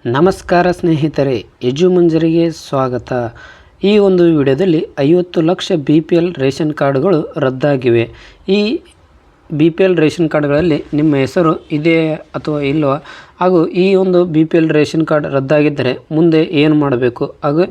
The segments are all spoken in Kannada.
ನಮಸ್ಕಾರ ಸ್ನೇಹಿತರೆ, ಯಜುಮಂಜರಿಗೆ ಸ್ವಾಗತ. ಈ ಒಂದು ವಿಡಿಯೋದಲ್ಲಿ 50 ಲಕ್ಷ BPL ರೇಷನ್ ಕಾರ್ಡ್ಗಳು ರದ್ದಾಗಿವೆ. ಈ BPL ರೇಷನ್ ಕಾರ್ಡ್ಗಳಲ್ಲಿ ನಿಮ್ಮ ಹೆಸರು ಇದೆ ಅಥವಾ ಇಲ್ಲವಾ, ಹಾಗೂ ಈ ಒಂದು BPL ರೇಷನ್ ಕಾರ್ಡ್ ರದ್ದಾಗಿದ್ದರೆ ಮುಂದೆ ಏನು ಮಾಡಬೇಕು, ಹಾಗೂ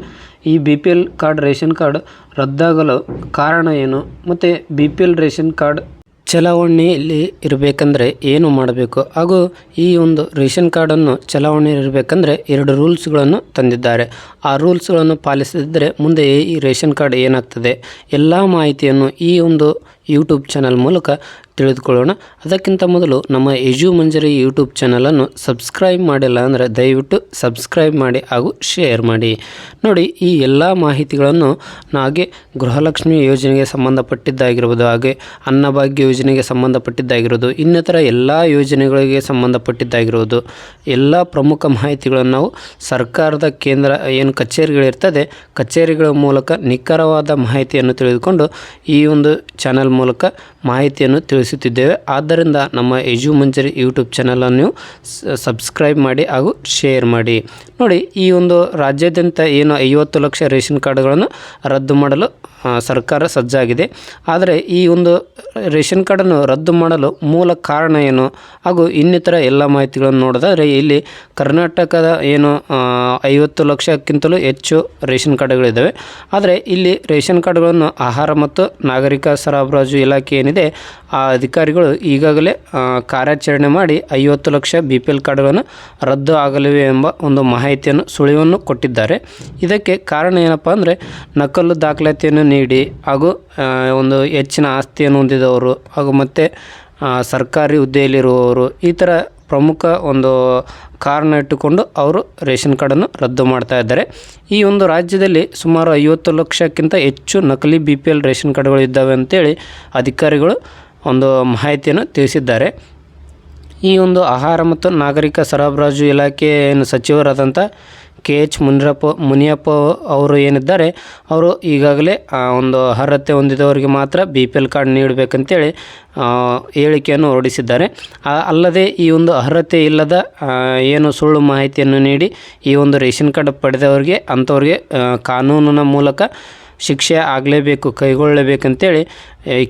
ಈ BPL ಕಾರ್ಡ್ ರೇಷನ್ ಕಾರ್ಡ್ ರದ್ದಾಗಲು ಕಾರಣ ಏನು, ಮತ್ತು BPL ರೇಷನ್ ಕಾರ್ಡ್ ಚಲಾವಣೆಯಲ್ಲಿ ಇರಬೇಕಂದ್ರೆ ಏನು ಮಾಡಬೇಕು, ಹಾಗೂ ಈ ಒಂದು ರೇಷನ್ ಕಾರ್ಡನ್ನು ಚಲಾವಣೆ ಇರಬೇಕಂದ್ರೆ 2 ರೂಲ್ಸ್ಗಳನ್ನು ತಂದಿದ್ದಾರೆ. ಆ ರೂಲ್ಸ್ಗಳನ್ನು ಪಾಲಿಸದಿದ್ದರೆ ಮುಂದೆ ಈ ರೇಷನ್ ಕಾರ್ಡ್ ಏನಾಗ್ತದೆ, ಎಲ್ಲ ಮಾಹಿತಿಯನ್ನು ಈ ಒಂದು ಯೂಟ್ಯೂಬ್ ಚಾನಲ್ ಮೂಲಕ ತಿಳಿದುಕೊಳ್ಳೋಣ. ಅದಕ್ಕಿಂತ ಮೊದಲು ನಮ್ಮ ಯಜುಮಂಜರಿ ಯೂಟ್ಯೂಬ್ ಚಾನಲನ್ನು ಸಬ್ಸ್ಕ್ರೈಬ್ ಮಾಡಿಲ್ಲ ಅಂದರೆ ದಯವಿಟ್ಟು ಸಬ್ಸ್ಕ್ರೈಬ್ ಮಾಡಿ ಹಾಗೂ ಶೇರ್ ಮಾಡಿ. ನೋಡಿ, ಈ ಎಲ್ಲ ಮಾಹಿತಿಗಳನ್ನು ಹಾಗೆ ಗೃಹಲಕ್ಷ್ಮಿ ಯೋಜನೆಗೆ ಸಂಬಂಧಪಟ್ಟಿದ್ದಾಗಿರ್ಬೋದು, ಹಾಗೆ ಅನ್ನಭಾಗ್ಯ ಯೋಜನೆಗೆ ಸಂಬಂಧಪಟ್ಟಿದ್ದಾಗಿರೋದು, ಇನ್ನಿತರ ಎಲ್ಲ ಯೋಜನೆಗಳಿಗೆ ಸಂಬಂಧಪಟ್ಟಿದ್ದಾಗಿರೋದು ಎಲ್ಲ ಪ್ರಮುಖ ಮಾಹಿತಿಗಳನ್ನು ನಾವು ಸರ್ಕಾರದ ಕೇಂದ್ರ ಏನು ಕಚೇರಿಗಳಿರ್ತದೆ, ಕಚೇರಿಗಳ ಮೂಲಕ ನಿಖರವಾದ ಮಾಹಿತಿಯನ್ನು ತಿಳಿದುಕೊಂಡು ಈ ಒಂದು ಚಾನಲ್ ಮೂಲಕ ಮಾಹಿತಿಯನ್ನು ತಿಳಿಸುತ್ತಿದ್ದೇವೆ. ಆದ್ದರಿಂದ ನಮ್ಮ ಯಜುಮಂಜರಿ ಯೂಟ್ಯೂಬ್ ಚಾನಲನ್ನು ಸಬ್ಸ್ಕ್ರೈಬ್ ಮಾಡಿ ಹಾಗೂ ಶೇರ್ ಮಾಡಿ. ನೋಡಿ, ಈ ಒಂದು ರಾಜ್ಯಾದ್ಯಂತ ಏನು 50 ಲಕ್ಷ ರೇಷನ್ ಕಾರ್ಡ್ಗಳನ್ನು ರದ್ದು ಮಾಡಲು ಸರ್ಕಾರ ಸಜ್ಜಾಗಿದೆ. ಆದರೆ ಈ ಒಂದು ರೇಷನ್ ಕಾರ್ಡನ್ನು ರದ್ದು ಮಾಡಲು ಮೂಲ ಕಾರಣ ಏನು, ಹಾಗೂ ಇನ್ನಿತರ ಎಲ್ಲ ಮಾಹಿತಿಗಳನ್ನು ನೋಡಿದರೆ ಇಲ್ಲಿ ಕರ್ನಾಟಕದ ಏನು 50 ಲಕ್ಷಕ್ಕಿಂತಲೂ ಹೆಚ್ಚು ರೇಷನ್ ಕಾರ್ಡ್ಗಳಿದ್ದಾವೆ. ಆದರೆ ಇಲ್ಲಿ ರೇಷನ್ ಕಾರ್ಡ್ಗಳನ್ನು ಆಹಾರ ಮತ್ತು ನಾಗರಿಕ ಸರಬರಾಜು ಇಲಾಖೆ ಏನಿದೆ, ಆ ಅಧಿಕಾರಿಗಳು ಈಗಾಗಲೇ ಕಾರ್ಯಾಚರಣೆ ಮಾಡಿ 50 ಲಕ್ಷ BPL ಕಾರ್ಡ್ಗಳನ್ನು ರದ್ದು ಆಗಲಿವೆ ಎಂಬ ಒಂದು ಮಾಹಿತಿಯನ್ನು ಸುಳಿವನ್ನು ಕೊಟ್ಟಿದ್ದಾರೆ. ಇದಕ್ಕೆ ಕಾರಣ ಏನಪ್ಪ ಅಂದರೆ, ನಕಲು ದಾಖಲಾತಿಯನ್ನು ನೀಡಿ ಹಾಗೂ ಒಂದು ಹೆಚ್ಚಿನ ಆಸ್ತಿಯನ್ನು ಹೊಂದಿದವರು ಹಾಗೂ ಮತ್ತು ಸರ್ಕಾರಿ ಹುದ್ದೆಯಲ್ಲಿರುವವರು, ಈ ಥರ ಪ್ರಮುಖ ಒಂದು ಕಾರಣ ಇಟ್ಟುಕೊಂಡು ಅವರು ರೇಷನ್ ಕಾರ್ಡನ್ನು ರದ್ದು ಮಾಡ್ತಾ ಇದ್ದಾರೆ. ಈ ಒಂದು ರಾಜ್ಯದಲ್ಲಿ ಸುಮಾರು 50 ಲಕ್ಷಕ್ಕಿಂತ ಹೆಚ್ಚು ನಕಲಿ BPL ರೇಷನ್ ಕಾರ್ಡ್ಗಳು ಇದ್ದಾವೆ ಅಂತೇಳಿ ಅಧಿಕಾರಿಗಳು ಒಂದು ಮಾಹಿತಿಯನ್ನು ತಿಳಿಸಿದ್ದಾರೆ. ಈ ಒಂದು ಆಹಾರ ಮತ್ತು ನಾಗರಿಕ ಸರಬರಾಜು ಇಲಾಖೆ ಏನು ಸಚಿವರಾದಂಥ KH ಮುನಿಯಪ್ಪ ಅವರು ಏನಿದ್ದಾರೆ, ಅವರು ಈಗಾಗಲೇ ಒಂದು ಅರ್ಹತೆ ಹೊಂದಿದವರಿಗೆ ಮಾತ್ರ BPL ಕಾರ್ಡ್ ನೀಡಬೇಕಂತೇಳಿ ಹೇಳಿಕೆಯನ್ನು ಹೊರಡಿಸಿದ್ದಾರೆ. ಅಲ್ಲದೆ ಈ ಒಂದು ಅರ್ಹತೆ ಇಲ್ಲದ ಏನು ಸುಳ್ಳು ಮಾಹಿತಿಯನ್ನು ನೀಡಿ ಈ ಒಂದು ರೇಷನ್ ಕಾರ್ಡ್ ಪಡೆದವರಿಗೆ ಅಂಥವ್ರಿಗೆ ಕಾನೂನಿನ ಮೂಲಕ ಶಿಕ್ಷೆ ಆಗಲೇಬೇಕು, ಕೈಗೊಳ್ಳಬೇಕಂತೇಳಿ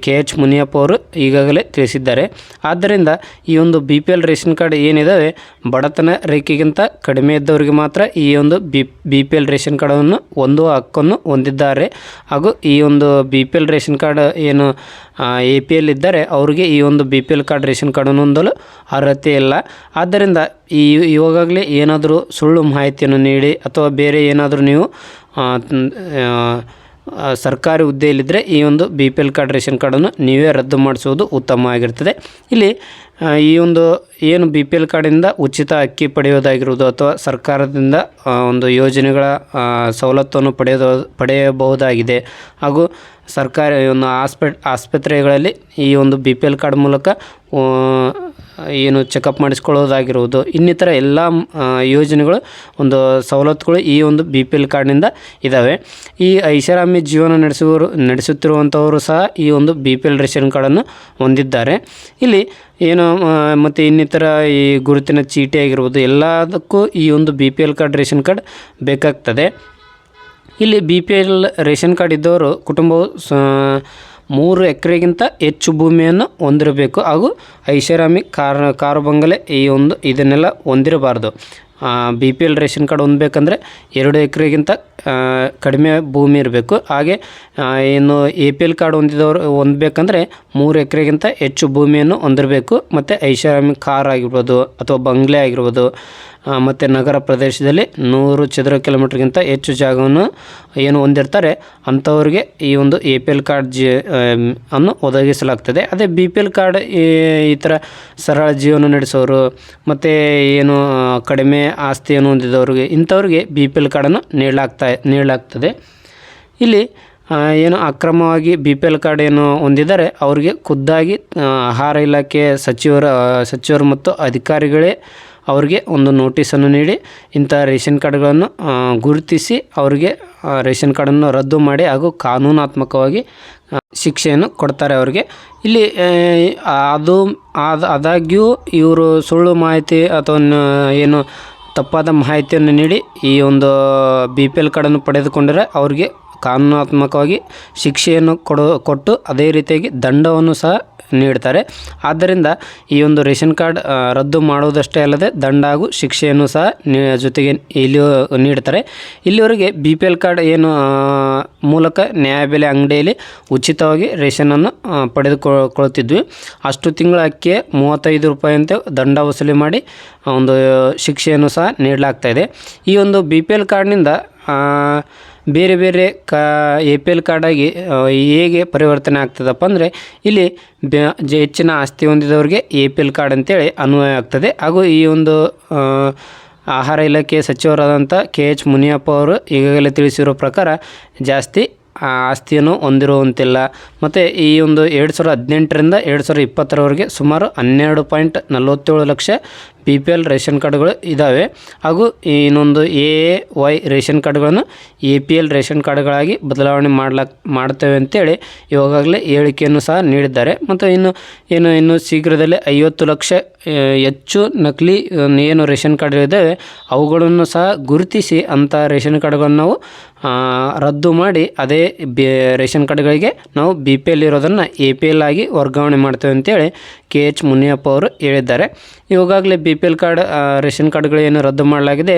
KH ಮುನಿಯಪ್ಪ ಅವರು ಈಗಾಗಲೇ ತಿಳಿಸಿದ್ದಾರೆ. ಆದ್ದರಿಂದ ಈ ಒಂದು BPL ರೇಷನ್ ಕಾರ್ಡ್ ಏನಿದ್ದಾವೆ, ಬಡತನ ರೇಖೆಗಿಂತ ಕಡಿಮೆ ಇದ್ದವರಿಗೆ ಮಾತ್ರ ಈ ಒಂದು BPL ರೇಷನ್ ಕಾರ್ಡನ್ನು ಒಂದು ಹಕ್ಕನ್ನು ಹೊಂದಿದ್ದಾರೆ. ಹಾಗೂ ಈ ಒಂದು BPL ರೇಷನ್ ಕಾರ್ಡ್ ಏನು APL ಇದ್ದಾರೆ, ಅವರಿಗೆ ಈ ಒಂದು BPL ಕಾರ್ಡ್ ರೇಷನ್ ಕಾರ್ಡನ್ನು ಹೊಂದಲು ಅರ್ಹತೆ ಇಲ್ಲ. ಆದ್ದರಿಂದ ಇವಾಗಲೇ ಏನಾದರೂ ಸುಳ್ಳು ಮಾಹಿತಿಯನ್ನು ನೀಡಿ ಅಥವಾ ಬೇರೆ ಏನಾದರೂ ನೀವು ಸರ್ಕಾರಿ ಹುದ್ದೆಯಲ್ಲಿದ್ದರೆ ಈ ಒಂದು BPL ಕಾರ್ಡ್ ರೇಷನ್ ಕಾರ್ಡನ್ನು ನೀವೇ ರದ್ದು ಮಾಡಿಸುವುದು ಉತ್ತಮ ಆಗಿರ್ತದೆ. ಇಲ್ಲಿ ಈ ಒಂದು ಏನು BPL ಕಾರ್ಡಿಂದ ಉಚಿತ ಅಕ್ಕಿ ಪಡೆಯೋದಾಗಿರುವುದು ಅಥವಾ ಸರ್ಕಾರದಿಂದ ಒಂದು ಯೋಜನೆಗಳ ಸವಲತ್ತನ್ನು ಪಡೆಯಬಹುದಾಗಿದೆ. ಹಾಗೂ ಸರ್ಕಾರಿ ಒಂದು ಆಸ್ಪತ್ರೆಗಳಲ್ಲಿ ಈ ಒಂದು BPL ಕಾರ್ಡ್ ಮೂಲಕ ಏನು ಚೆಕಪ್ ಮಾಡಿಸ್ಕೊಳ್ಳೋದಾಗಿರುವುದು, ಇನ್ನಿತರ ಎಲ್ಲ ಯೋಜನೆಗಳು ಒಂದು ಸವಲತ್ತುಗಳು ಈ ಒಂದು BPL ಕಾರ್ಡ್ನಿಂದ ಇದ್ದಾವೆ. ಈ ಐಷಾರಾಮಿ ಜೀವನ ನಡೆಸುತ್ತಿರುವಂಥವರು ಸಹ ಈ ಒಂದು BPL ರೇಷನ್ ಕಾರ್ಡನ್ನು ಹೊಂದಿದ್ದಾರೆ. ಇಲ್ಲಿ ಏನು ಮತ್ತು ಇನ್ನಿತರ ಈ ಗುರುತಿನ ಚೀಟಿ ಆಗಿರ್ಬೋದು, ಎಲ್ಲದಕ್ಕೂ ಈ ಒಂದು BPL ಕಾರ್ಡ್ ರೇಷನ್ ಕಾರ್ಡ್ ಬೇಕಾಗ್ತದೆ. ಇಲ್ಲಿ BPL ರೇಷನ್ ಕಾರ್ಡ್ ಇದ್ದವರು ಕುಟುಂಬವು 3 ಎಕರೆಗಿಂತ ಹೆಚ್ಚು ಭೂಮಿಯನ್ನು ಹೊಂದಿರಬೇಕು, ಹಾಗೂ ಐಷಾರಾಮಿ ಕಾರು ಬಂಗಲೆ ಇದನ್ನೆಲ್ಲ ಹೊಂದಿರಬಾರ್ದು. BPL ರೇಷನ್ ಕಾರ್ಡ್ ಹೊಂದಬೇಕಂದ್ರೆ 2 ಎಕರೆಗಿಂತ ಕಡಿಮೆ ಭೂಮಿ ಇರಬೇಕು. ಹಾಗೆ ಏನು APL ಕಾರ್ಡ್ ಹೊಂದಬೇಕಂದ್ರೆ 3 ಎಕರೆಗಿಂತ ಹೆಚ್ಚು ಭೂಮಿಯನ್ನು ಹೊಂದಿರಬೇಕು. ಮತ್ತು ಐಷಾರಾಮಿ ಕಾರ್ ಆಗಿರ್ಬೋದು ಅಥವಾ ಬಂಗ್ಲೆ ಆಗಿರ್ಬೋದು, ಮತ್ತು ನಗರ ಪ್ರದೇಶದಲ್ಲಿ 100 ಚದರ ಕಿಲೋಮೀಟ್ರ್ಗಿಂತ ಹೆಚ್ಚು ಜಾಗವನ್ನು ಏನು ಹೊಂದಿರ್ತಾರೆ ಅಂಥವ್ರಿಗೆ ಈ ಒಂದು APL ಕಾರ್ಡ್ ಅನ್ನು ಒದಗಿಸಲಾಗ್ತದೆ. ಅದೇ BPL ಕಾರ್ಡ್ ಈ ಥರ ಸರಳ ಜೀವನ ನಡೆಸೋರು ಮತ್ತು ಏನು ಕಡಿಮೆ ಆಸ್ತಿಯನ್ನು ಹೊಂದಿದವ್ರಿಗೆ, ಇಂಥವ್ರಿಗೆ BPL ಕಾರ್ಡನ್ನು ನೀಡಲಾಗ್ತದೆ. ಇಲ್ಲಿ ಏನು ಅಕ್ರಮವಾಗಿ BPL ಕಾರ್ಡ್ ಏನು ಹೊಂದಿದ್ದಾರೆ ಅವರಿಗೆ ಖುದ್ದಾಗಿ ಆಹಾರ ಇಲಾಖೆ ಸಚಿವರು ಮತ್ತು ಅಧಿಕಾರಿಗಳೇ ಅವರಿಗೆ ಒಂದು ನೋಟಿಸನ್ನು ನೀಡಿ ಇಂಥ ರೇಷನ್ ಕಾರ್ಡ್ಗಳನ್ನು ಗುರುತಿಸಿ ಅವರಿಗೆ ರೇಷನ್ ಕಾರ್ಡನ್ನು ರದ್ದು ಮಾಡಿ ಹಾಗೂ ಕಾನೂನಾತ್ಮಕವಾಗಿ ಶಿಕ್ಷೆಯನ್ನು ಕೊಡ್ತಾರೆ ಅವರಿಗೆ. ಇಲ್ಲಿ ಆದಾಗ್ಯೂ ಇವರು ಸುಳ್ಳು ಮಾಹಿತಿ ಅಥವಾ ಏನು ತಪ್ಪಾದ ಮಾಹಿತಿಯನ್ನು ನೀಡಿ ಈ ಒಂದು BPL ಕಾರ್ಡನ್ನು ಪಡೆದುಕೊಂಡರೆ ಅವರಿಗೆ ಕಾನೂನಾತ್ಮಕವಾಗಿ ಶಿಕ್ಷೆಯನ್ನು ಕೊಟ್ಟು ಅದೇ ರೀತಿಯಾಗಿ ದಂಡವನ್ನು ಸಹ ನೀಡ್ತಾರೆ. ಆದ್ದರಿಂದ ಈ ಒಂದು ರೇಷನ್ ಕಾರ್ಡ್ ರದ್ದು ಮಾಡುವುದಷ್ಟೇ ಅಲ್ಲದೆ ದಂಡ ಹಾಗೂ ಶಿಕ್ಷೆಯನ್ನು ಸಹ ಜೊತೆಗೆ ಇಲ್ಲಿ ನೀಡ್ತಾರೆ. ಇಲ್ಲಿವರೆಗೆ BPL ಕಾರ್ಡ್ ಏನು ಮೂಲಕ ನ್ಯಾಯಬೆಲೆ ಅಂಗಡಿಯಲ್ಲಿ ಉಚಿತವಾಗಿ ರೇಷನನ್ನು ಪಡೆದುಕೊಳ್ತಿದ್ವಿ. ಅಷ್ಟು ತಿಂಗಳ ಅಕ್ಕಿಗೆ 35 ರೂಪಾಯಿಯಂತೆ ದಂಡ ವಸೂಲಿ ಮಾಡಿ ಒಂದು ಶಿಕ್ಷೆಯನ್ನು ಸಹ ನೀಡಲಾಗ್ತಾಯಿದೆ. ಈ ಒಂದು BPL ಕಾರ್ಡ್ನಿಂದ ಬೇರೆ ಬೇರೆ APL ಕಾರ್ಡಾಗಿ ಹೇಗೆ ಪರಿವರ್ತನೆ ಆಗ್ತದಪ್ಪ ಅಂದರೆ ಇಲ್ಲಿ ಹೆಚ್ಚಿನ ಆಸ್ತಿ ಹೊಂದಿದವರಿಗೆ APL ಕಾರ್ಡ್ ಅಂತೇಳಿ ಅನ್ವಯ ಆಗ್ತದೆ. ಹಾಗೂ ಈ ಒಂದು ಆಹಾರ ಇಲಾಖೆ ಸಚಿವರಾದಂಥ KH ಮುನಿಯಪ್ಪ ಅವರು ಈಗಾಗಲೇ ತಿಳಿಸಿರೋ ಪ್ರಕಾರ ಜಾಸ್ತಿ ಆಸ್ತಿಯನ್ನು ಹೊಂದಿರುವಂತಿಲ್ಲ. ಮತ್ತು ಈ ಒಂದು 2018ರಿಂದ 2020ರವರೆಗೆ ಸುಮಾರು 12.47 ಲಕ್ಷ BPL ರೇಷನ್ ಕಾರ್ಡ್ಗಳು ಇದ್ದಾವೆ. ಹಾಗೂ ಇನ್ನೊಂದು AAY ರೇಷನ್ ಕಾರ್ಡ್ಗಳನ್ನು APL ರೇಷನ್ ಕಾರ್ಡ್ಗಳಾಗಿ ಬದಲಾವಣೆ ಮಾಡ್ತೇವೆ ಅಂತೇಳಿ ಇವಾಗಲೇ ಹೇಳಿಕೆಯನ್ನು ಸಹ ನೀಡಿದ್ದಾರೆ. ಮತ್ತು ಇನ್ನು ಶೀಘ್ರದಲ್ಲೇ 50 ಲಕ್ಷ ಹೆಚ್ಚು ನಕಲಿ ಏನು ರೇಷನ್ ಕಾರ್ಡ್ಗಳಿದ್ದಾವೆ ಅವುಗಳನ್ನು ಸಹ ಗುರುತಿಸಿ ಅಂಥ ರೇಷನ್ ಕಾರ್ಡ್ಗಳನ್ನು ನಾವು ರದ್ದು ಮಾಡಿ ಅದೇ ರೇಷನ್ ಕಾರ್ಡ್ಗಳಿಗೆ ನಾವು BPL ಇರೋದನ್ನು APL ಆಗಿ ವರ್ಗಾವಣೆ ಮಾಡ್ತೇವೆ ಅಂತೇಳಿ KH ಮುನಿಯಪ್ಪ ಅವರು ಹೇಳಿದ್ದಾರೆ. ಇವಾಗಲೇ BPL ಕಾರ್ಡ್ ರೇಷನ್ ಕಾರ್ಡ್ಗಳು ಏನು ರದ್ದು ಮಾಡಲಾಗಿದೆ,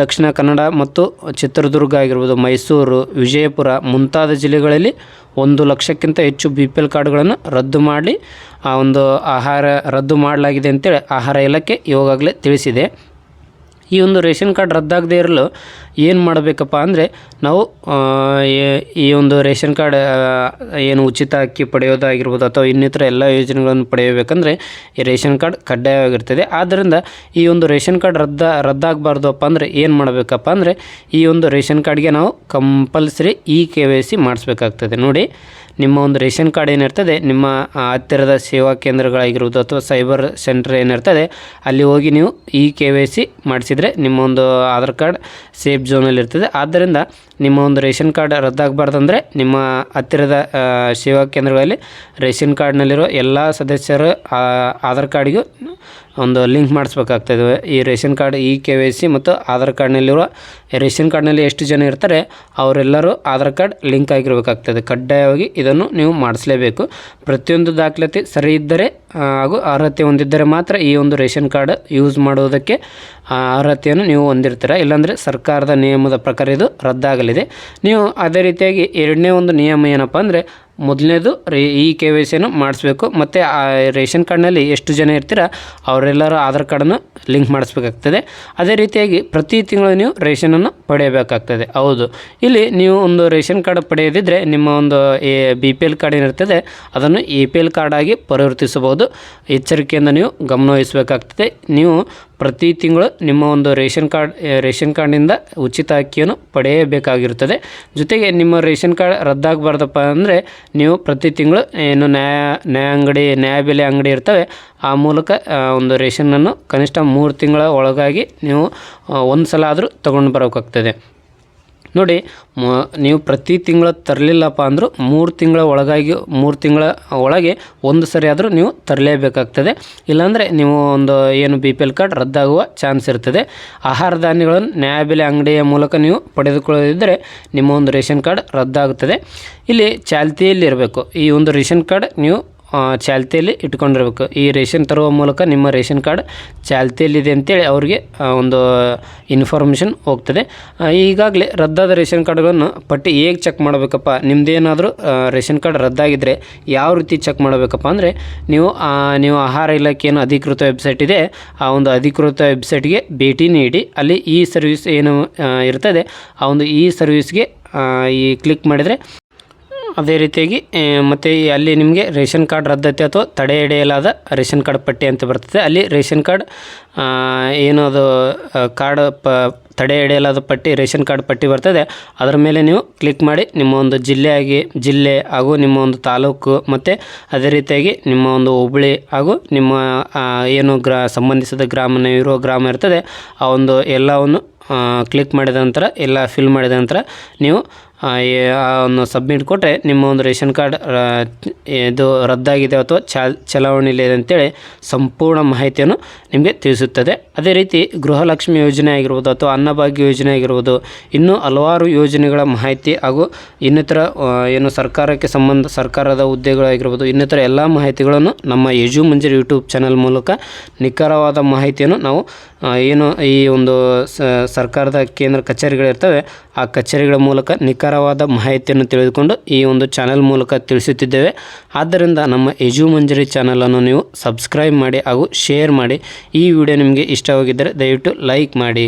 ದಕ್ಷಿಣ ಕನ್ನಡ ಮತ್ತು ಚಿತ್ರದುರ್ಗ ಆಗಿರ್ಬೋದು, ಮೈಸೂರು, ವಿಜಯಪುರ ಮುಂತಾದ ಜಿಲ್ಲೆಗಳಲ್ಲಿ 1 ಲಕ್ಷಕ್ಕಿಂತ ಹೆಚ್ಚು BPL ಕಾರ್ಡ್ಗಳನ್ನು ರದ್ದು ಮಾಡಿ ರದ್ದು ಮಾಡಲಾಗಿದೆ ಅಂತೇಳಿ ಆಹಾರ ಇಲಾಖೆ ಇವಾಗಲೇ ತಿಳಿಸಿದೆ. ಈ ಒಂದು ರೇಷನ್ ಕಾರ್ಡ್ ರದ್ದಾಗದೇ ಇರಲು ಏನು ಮಾಡಬೇಕಪ್ಪ ಅಂದರೆ ನಾವು ಈ ಒಂದು ರೇಷನ್ ಕಾರ್ಡ್ ಏನು ಉಚಿತ ಅಕ್ಕಿ ಪಡೆಯೋದಾಗಿರ್ಬೋದು ಅಥವಾ ಇನ್ನಿತರ ಎಲ್ಲ ಯೋಜನೆಗಳನ್ನು ಪಡೆಯಬೇಕಂದ್ರೆ ಈ ರೇಷನ್ ಕಾರ್ಡ್ ಕಡ್ಡಾಯವಾಗಿರ್ತದೆ. ಆದ್ದರಿಂದ ಈ ಒಂದು ರೇಷನ್ ಕಾರ್ಡ್ ರದ್ದಾಗಬಾರ್ದಪ್ಪ ಅಂದರೆ ಏನು ಮಾಡಬೇಕಪ್ಪ ಅಂದರೆ ಈ ಒಂದು ರೇಷನ್ ಕಾರ್ಡ್ಗೆ ನಾವು ಕಂಪಲ್ಸರಿ KYC ಮಾಡಿಸ್ಬೇಕಾಗ್ತದೆ. ನೋಡಿ, ನಿಮ್ಮ ಒಂದು ರೇಷನ್ ಕಾರ್ಡ್ ಏನಿರ್ತದೆ ನಿಮ್ಮ ಹತ್ತಿರದ ಸೇವಾ ಕೇಂದ್ರಗಳಾಗಿರ್ಬೋದು ಅಥವಾ ಸೈಬರ್ ಸೆಂಟರ್ ಏನಿರ್ತದೆ ಅಲ್ಲಿ ಹೋಗಿ ನೀವು KYC ಮಾಡಿಸಿದರೆ ನಿಮ್ಮ ಒಂದು ಆಧಾರ್ ಕಾರ್ಡ್ ಸೇಫ್ ಝೋನಲ್ಲಿರ್ತದೆ. ಆದ್ದರಿಂದ ನಿಮ್ಮ ಒಂದು ರೇಷನ್ ಕಾರ್ಡ್ ರದ್ದಾಗಬಾರ್ದಂದರೆ ನಿಮ್ಮ ಹತ್ತಿರದ ಸೇವಾ ಕೇಂದ್ರಗಳಲ್ಲಿ ರೇಷನ್ ಕಾರ್ಡ್ನಲ್ಲಿರೋ ಎಲ್ಲ ಸದಸ್ಯರ ಆಧಾರ್ ಕಾರ್ಡಿಗೂ ಒಂದು ಲಿಂಕ್ ಮಾಡಿಸ್ಬೇಕಾಗ್ತದೆ. ಈ ರೇಷನ್ ಕಾರ್ಡ್ KYC ಮತ್ತು ಆಧಾರ್ ಕಾರ್ಡ್ನಲ್ಲಿರುವ ರೇಷನ್ ಕಾರ್ಡ್ನಲ್ಲಿ ಎಷ್ಟು ಜನ ಇರ್ತಾರೆ ಅವರೆಲ್ಲರೂ ಆಧಾರ್ ಕಾರ್ಡ್ ಲಿಂಕ್ ಆಗಿರಬೇಕಾಗ್ತದೆ. ಕಡ್ಡಾಯವಾಗಿ ಇದನ್ನು ನೀವು ಮಾಡಿಸಲೇಬೇಕು. ಪ್ರತಿಯೊಂದು ದಾಖಲಾತಿ ಸರಿ ಇದ್ದರೆ ಹಾಗೂ ಅರ್ಹತೆ ಹೊಂದಿದ್ದರೆ ಮಾತ್ರ ಈ ಒಂದು ರೇಷನ್ ಕಾರ್ಡ್ ಯೂಸ್ ಮಾಡುವುದಕ್ಕೆ ಅರ್ಹತೆಯನ್ನು ನೀವು ಹೊಂದಿರ್ತೀರ. ಇಲ್ಲಾಂದರೆ ಸರ್ಕಾರದ ನಿಯಮದ ಪ್ರಕಾರ ಇದು ರದ್ದಾಗಲಿದೆ. ನೀವು ಅದೇ ರೀತಿಯಾಗಿ ಎರಡನೇ ಒಂದು ನಿಯಮ ಏನಪ್ಪ ಅಂದರೆ ಮೊದಲನೇದು KYCಯನ್ನು ಮಾಡಿಸ್ಬೇಕು. ಮತ್ತು ಆ ರೇಷನ್ ಕಾರ್ಡ್ನಲ್ಲಿ ಎಷ್ಟು ಜನ ಇರ್ತೀರ ಅವರೆಲ್ಲರೂ ಆಧಾರ್ ಕಾರ್ಡನ್ನು ಲಿಂಕ್ ಮಾಡಿಸ್ಬೇಕಾಗ್ತದೆ. ಅದೇ ರೀತಿಯಾಗಿ ಪ್ರತಿ ತಿಂಗಳು ನೀವು ರೇಷನನ್ನು ಪಡೆಯಬೇಕಾಗ್ತದೆ. ಹೌದು, ಇಲ್ಲಿ ನೀವು ಒಂದು ರೇಷನ್ ಕಾರ್ಡ್ ಪಡೆಯದಿದ್ದರೆ ನಿಮ್ಮ ಒಂದು BPL ಕಾರ್ಡ್ ಏನಿರ್ತದೆ ಅದನ್ನು APL ಕಾರ್ಡ್ ಆಗಿ ಪರಿವರ್ತಿಸಬಹುದು. ಎಚ್ಚರಿಕೆಯಿಂದ ನೀವು ಗಮನವಹಿಸಬೇಕಾಗ್ತದೆ. ನೀವು ಪ್ರತಿ ತಿಂಗಳು ನಿಮ್ಮ ಒಂದು ರೇಷನ್ ಕಾರ್ಡ್ನಿಂದ ಉಚಿತ ಅಕ್ಕಿಯನ್ನು ಪಡೆಯಬೇಕಾಗಿರುತ್ತದೆ. ಜೊತೆಗೆ ರೇಷನ್ ಕಾರ್ಡ್ ರದ್ದಾಗಬಾರ್ದಪ್ಪ ಅಂದರೆ ನೀವು ಪ್ರತಿ ತಿಂಗಳು ಏನು ನ್ಯಾಯಬೆಲೆ ಅಂಗಡಿ ಇರ್ತವೆ ಆ ಮೂಲಕ ಒಂದು ರೇಷನನ್ನು ಕನಿಷ್ಠ 3 ತಿಂಗಳ ಒಳಗಾಗಿ ನೀವು ಒಂದು ಸಲ ಆದರೂ ತೊಗೊಂಡು ಬರೋಕ್ಕಾಗ್ತದೆ. ನೋಡಿ, ನೀವು ಪ್ರತಿ ತಿಂಗಳು ತರಲಿಲ್ಲಪ್ಪ ಅಂದರೂ 3 ತಿಂಗಳ ಒಳಗೆ ಒಂದು ಸರಿ ಆದರೂ ನೀವು ತರಲೇಬೇಕಾಗ್ತದೆ. ಇಲ್ಲಾಂದರೆ ನೀವು ಒಂದು ಏನು BPL ಕಾರ್ಡ್ ರದ್ದಾಗುವ ಚಾನ್ಸ್ ಇರ್ತದೆ. ಆಹಾರ ಧಾನ್ಯಗಳನ್ನು ನ್ಯಾಯಬೆಲೆ ಅಂಗಡಿಯ ಮೂಲಕ ನೀವು ಪಡೆದುಕೊಳ್ಳದಿದ್ದರೆ ನಿಮ್ಮ ಒಂದು ರೇಷನ್ ಕಾರ್ಡ್ ರದ್ದಾಗುತ್ತದೆ. ಇಲ್ಲಿ ಚಾಲ್ತಿಯಲ್ಲಿ ಇರಬೇಕು. ಈ ಒಂದು ರೇಷನ್ ಕಾರ್ಡ್ ನೀವು ಚಾಲ್ತಿಯಲ್ಲಿ ಇಟ್ಕೊಂಡಿರಬೇಕು. ಈ ರೇಷನ್ ತರುವ ಮೂಲಕ ನಿಮ್ಮ ರೇಷನ್ ಕಾರ್ಡ್ ಚಾಲ್ತಿಯಲ್ಲಿದೆ ಅಂತೇಳಿ ಅವರಿಗೆ ಒಂದು ಇನ್ಫಾರ್ಮೇಷನ್ ಹೋಗ್ತದೆ. ಈಗಾಗಲೇ ರದ್ದಾದ ರೇಷನ್ ಕಾರ್ಡ್ಗಳನ್ನು ಪಟ್ಟಿ ಹೇಗೆ ಚೆಕ್ ಮಾಡಬೇಕಪ್ಪ, ನಿಮ್ಮದೇನಾದರೂ ರೇಷನ್ ಕಾರ್ಡ್ ರದ್ದಾಗಿದ್ದರೆ ಯಾವ ರೀತಿ ಚೆಕ್ ಮಾಡಬೇಕಪ್ಪ ಅಂದರೆ ನೀವು ಆಹಾರ ಇಲಾಖೆಯನ್ನು ಅಧಿಕೃತ ವೆಬ್ಸೈಟ್ ಇದೆ, ಆ ಒಂದು ಅಧಿಕೃತ ವೆಬ್ಸೈಟ್ಗೆ ಭೇಟಿ ನೀಡಿ ಅಲ್ಲಿ ಈ ಸರ್ವಿಸ್ ಏನು ಇರ್ತದೆ ಆ ಒಂದು ಈ ಸರ್ವಿಸ್ಗೆ ಕ್ಲಿಕ್ ಮಾಡಿದರೆ ಅದೇ ರೀತಿಯಾಗಿ ಮತ್ತು ಅಲ್ಲಿ ನಿಮಗೆ ರೇಷನ್ ಕಾರ್ಡ್ ರದ್ದತಿ ಅಥವಾ ತಡೆ ಹಿಡಿಯಲಾದ ರೇಷನ್ ಕಾರ್ಡ್ ಪಟ್ಟಿ ಅಂತ ಬರ್ತದೆ. ಅಲ್ಲಿ ರೇಷನ್ ಕಾರ್ಡ್ ಏನದು ಕಾರ್ಡ್ ತಡೆ ಹಿಡಿಯಲಾದ ಪಟ್ಟಿ ರೇಷನ್ ಕಾರ್ಡ್ ಪಟ್ಟಿ ಬರ್ತದೆ. ಅದರ ಮೇಲೆ ನೀವು ಕ್ಲಿಕ್ ಮಾಡಿ ನಿಮ್ಮ ಒಂದು ಜಿಲ್ಲೆ ಹಾಗೂ ನಿಮ್ಮ ಒಂದು ತಾಲೂಕು ಮತ್ತು ಅದೇ ರೀತಿಯಾಗಿ ನಿಮ್ಮ ಒಂದು ಹೋಬಳಿ ಹಾಗೂ ನಿಮ್ಮ ಏನು ಸಂಬಂಧಿಸಿದ ಗ್ರಾಮ ಇರ್ತದೆ ಆ ಒಂದು ಎಲ್ಲವನ್ನು ಕ್ಲಿಕ್ ಮಾಡಿದ ನಂತರ ಎಲ್ಲ ಫಿಲ್ ಮಾಡಿದ ನಂತರ ನೀವು ಅನ್ನು ಸಬ್ಮಿಟ್ ಕೊಟ್ಟರೆ ನಿಮ್ಮ ಒಂದು ರೇಷನ್ ಕಾರ್ಡ್ ಇದು ರದ್ದಾಗಿದೆ ಅಥವಾ ಚಲಾವಣೆಯಲ್ಲಿದೆ ಅಂತೇಳಿ ಸಂಪೂರ್ಣ ಮಾಹಿತಿಯನ್ನು ನಿಮಗೆ ತಿಳಿಸುತ್ತದೆ. ಅದೇ ರೀತಿ ಗೃಹಲಕ್ಷ್ಮಿ ಯೋಜನೆ ಆಗಿರ್ಬೋದು ಅಥವಾ ಅನ್ನಭಾಗ್ಯ ಯೋಜನೆ ಆಗಿರ್ಬೋದು, ಇನ್ನೂ ಹಲವಾರು ಯೋಜನೆಗಳ ಮಾಹಿತಿ ಹಾಗೂ ಇನ್ನಿತರ ಏನು ಸರ್ಕಾರದ ಹುದ್ದೆಗಳಾಗಿರ್ಬೋದು, ಇನ್ನಿತರ ಎಲ್ಲ ಮಾಹಿತಿಗಳನ್ನು ನಮ್ಮ ಯಜು ಮಂಜರಿ ಯೂಟ್ಯೂಬ್ ಚಾನಲ್ ಮೂಲಕ ನಿಖರವಾದ ಮಾಹಿತಿಯನ್ನು ನಾವು ಏನು ಈ ಒಂದು ಸರ್ಕಾರದ ಕೇಂದ್ರ ಕಚೇರಿಗಳಿರ್ತವೆ ಆ ಕಚೇರಿಗಳ ಮೂಲಕ ನಿಖರವಾದ ಮಾಹಿತಿಯನ್ನು ತಿಳಿದುಕೊಂಡು ಈ ಒಂದು ಚಾನಲ್ ಮೂಲಕ ತಿಳಿಸುತ್ತಿದ್ದೇವೆ. ಆದ್ದರಿಂದ ನಮ್ಮ ಯಜು ಮಂಜರಿ ಚಾನಲನ್ನು ನೀವು ಸಬ್ಸ್ಕ್ರೈಬ್ ಮಾಡಿ ಹಾಗೂ ಶೇರ್ ಮಾಡಿ. ಈ ವಿಡಿಯೋ ನಿಮಗೆ ಇಷ್ಟವಾಗಿದ್ದರೆ ದಯವಿಟ್ಟು ಲೈಕ್ ಮಾಡಿ.